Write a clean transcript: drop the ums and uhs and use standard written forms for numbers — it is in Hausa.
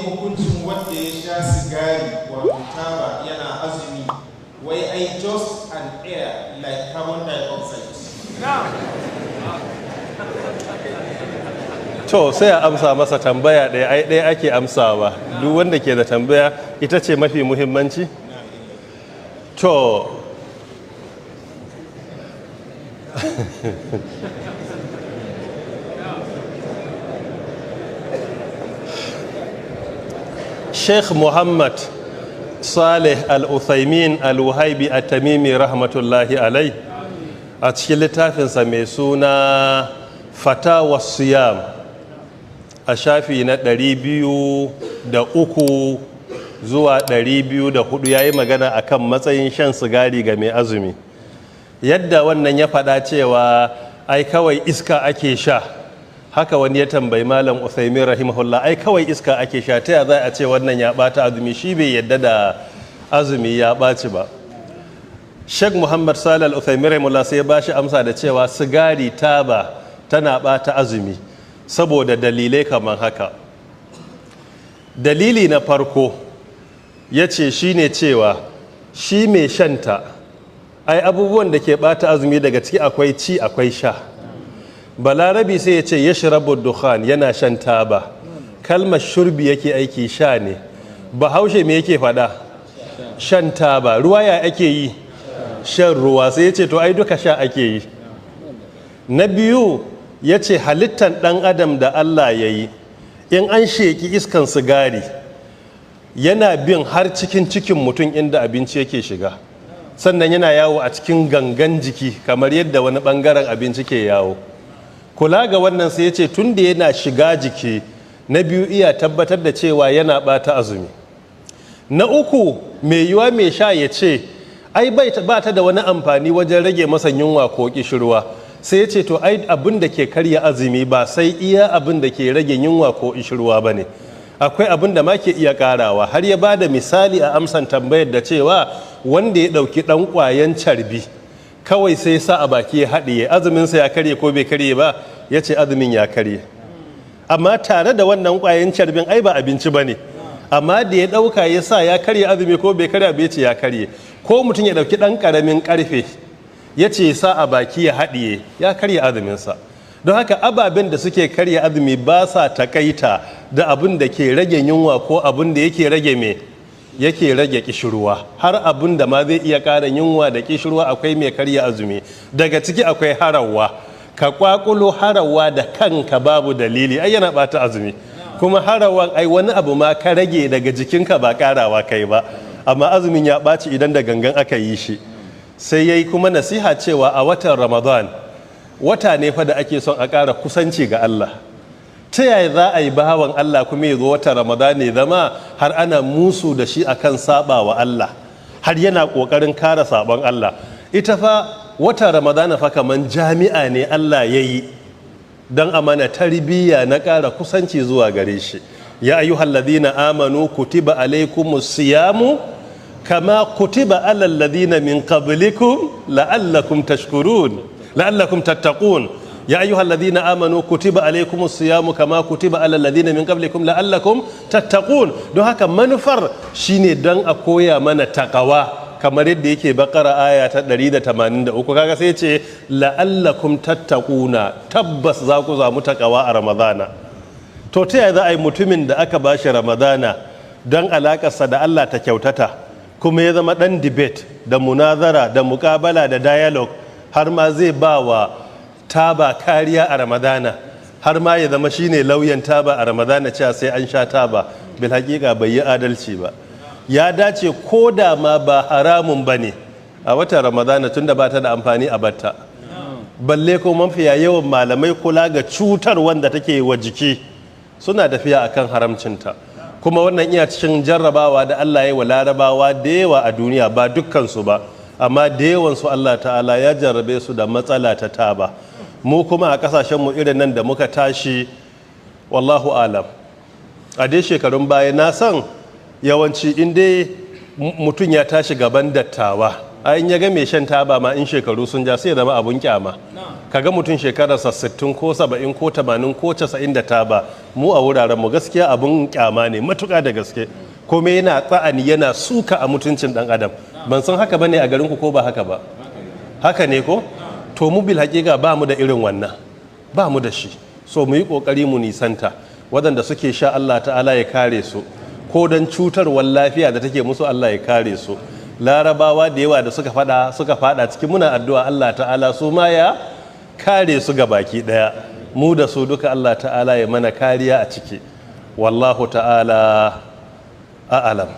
hukuncin wanda ya sha sigari wato taba yana azumi wai ai just an air like carbon dioxide. To sai a amsa masa tambaya ɗaya, ai ɗaya ake amsawa, duk wanda ke da tambaya ita ce mafi muhimmanci. To Sheikh Muhammad Saleh Al-Uthaymin Al-Wahibi At-Tamimi rahmatullahi alai a cikin littafinsa mai suna Fatawa Siyam a shafi na 203 zuwa 204 ya yi magana akan matsayin shan sigari ga mai azumi. Yadda wannan ya faɗa cewa ai kawai iska ake sha, haka wani ya tambayi Malam Uthaymin rahimahullah, ai kawai iska ake sha, ta ya za a ce wannan ya ɓata azumi? Shi bai yadda da azumi ya ɓaci ba. Sheikh Muhammad Salih Al-Uthaymin rahimahullah sai ya ba shi amsa da cewa sigari taba tana ɓata azumi saboda dalilai kamar haka. Dalili na farko ya ce shi ne cewa shi mai shanta, ai abubuwan da ke ɓata azumi daga ciki akwai ci akwai sha. Balarabi sai ya ce ya shirabu dukhan, yana shan taba, kalmar shurbi yake aiki, sha ne. Bahaushe me yake fada? Shan taba. Ruwa ya ake yi? Shan ruwa. Sai ya ce to ai duka sha ake yi. Na biyu ya ce halittar ɗan adam da Allah ya yi, in an sheki iskan sigari yana bin har cikin mutum inda abinci yake shiga, sannan yana yawo a cikin gangan jiki kamar yadda wani ɓangaren abinci ke yawo. Kula ga wannan sai ya ce tun da yana shiga jiki, na biyu iya tabbatar da cewa yana ɓata azumi. Na uku, mai yiwa mai sha ya ce ai ba ta da wani amfani wajen rage masa yunwa ko kishirwa, sai ya ce to ai abin da ke karya azumi ba sai iya abin da ke rage yunwa ko kishirwa ba ne, akwai abin da ma ke iya karawa. Har ya ba da misali a amsan tambayar da cewa wanda ya ɗauki ɗan ƙwayan carbi kawai sai sa a baki ya haɗiye, azuminsa ya karye ko bai karye ba? Ya ce azumin ya karye. Amma tare da wannan ƙwayan carbin ai ba abinci ba ne, amma da ya ɗauka ya sa ya karye azumi ko bai karye ba? Ya ce ya karye. Ko mutum ya ɗauki ɗan ƙaramin ƙarfe ya ce sa a baki ya haɗiye, ya karye azuminsa. Don haka ababen da suke karya azumi ba sa takaita da abin da ke rage yunwa ko abin da yake rage me yake rage kishirwa, har abin da ma zai iya ƙara yunwa da kishirwa akwai mai karya azumi. Daga ciki akwai harawa, ka kwakulo harawa da kanka babu dalili ai yana bata azumi. Kuma harawan ai wani abu ma ka rage daga jikinka ba karawa kai ba, amma azumin ya ɓaci idan da gangan aka yi shi. Sai yayi kuma nasiha cewa a watan Ramadan wata ne fa da ake son a ƙara kusanci ga Allah. Ta yaya za a yi bawan Allah kuma ya zo watan Ramadan ne zama har ana musu da shi akan saba wa Allah, har yana ƙoƙarin kare sabon Allah? Ita fa watan Ramadan fa kaman jami'a ne Allah ya yi don a mana tarbiyya na ƙara kusanci zuwa gare shi. Ya ayyuhal ladina amanu kutiba alaikumus siyamu kama kutiba alal ladina min qablikum la'allakum tashkurun la'allakum tattaqun. Ya ayyuhal ladina amanu kutiba alaykumus siyamu kama kutiba alal ladina min qablikum la'allakum tattaqun. Don haka manufar shine don a koya mana takawa, kamar yadda yake Bakara aya ta 183. Kaga sai ce la'allakum tattaquna, tabbas za ku samu takawa a Ramadana. To ta yaya za a yi mutumin da aka bashi Ramadana don alakarsa da Allah ta kyautata, kuma ya zama dan debate da munazara da muƙabala da dialogue, har ma zai ba wa taba kariya a Ramadana, har ma ya zama shine lauyan taba a Ramadana cewa sai an sha taba? Bil hakika bai yi adalci ba. Ya dace ko da ma ba haramun bane a watan Ramadana tunda ba ta da amfani a batta. Balle ko mafiya yawan malamai kula ga cutar wanda take wa jiki suna tafiya akan haramcinta. Kuma wannan iya cikin jarrabawa da Allah ya yi wa larabawa da yawa a duniya, ba dukkansu ba, amma da yawansu Allah ta'ala ya jarrabe su da matsala ta taba. Mu kuma a kasashenmu irin nan da muka tashi, wallahu alam, a dai shekarun baya na san yawanci inda mutum ya tashi gaban dattawa a in ya ga mai shan taba ma in shekaru sun ja sai ya zama abun kyama. Kaga mutum shekararsa 60 ko 70 ko 80 ko 90 da taba, mu a wuraren mu gaskiya abun kyama ne matuƙa da gaske, kuma yana tsa'ani yana suka a mutuncin dan adam. Ban san haka bane a garin ku ko ba haka ba? Haka ne ko? To mu bil haƙiƙa ba mu da irin wannan, ba mu da shi. So mu yi ƙoƙari mu nisanta, waɗanda suke sha Allah ta'ala ya kare su, ko don cutarwar lafiya da take musu Allah ya kare su. Larabawa da yawa da suka fada cikin muna addu'a Allah ta'ala su ma ya kare su ga baki daya, mu da su duka Allah ta'ala ya mana kariya a ciki. Wallahu ta'ala a'alam.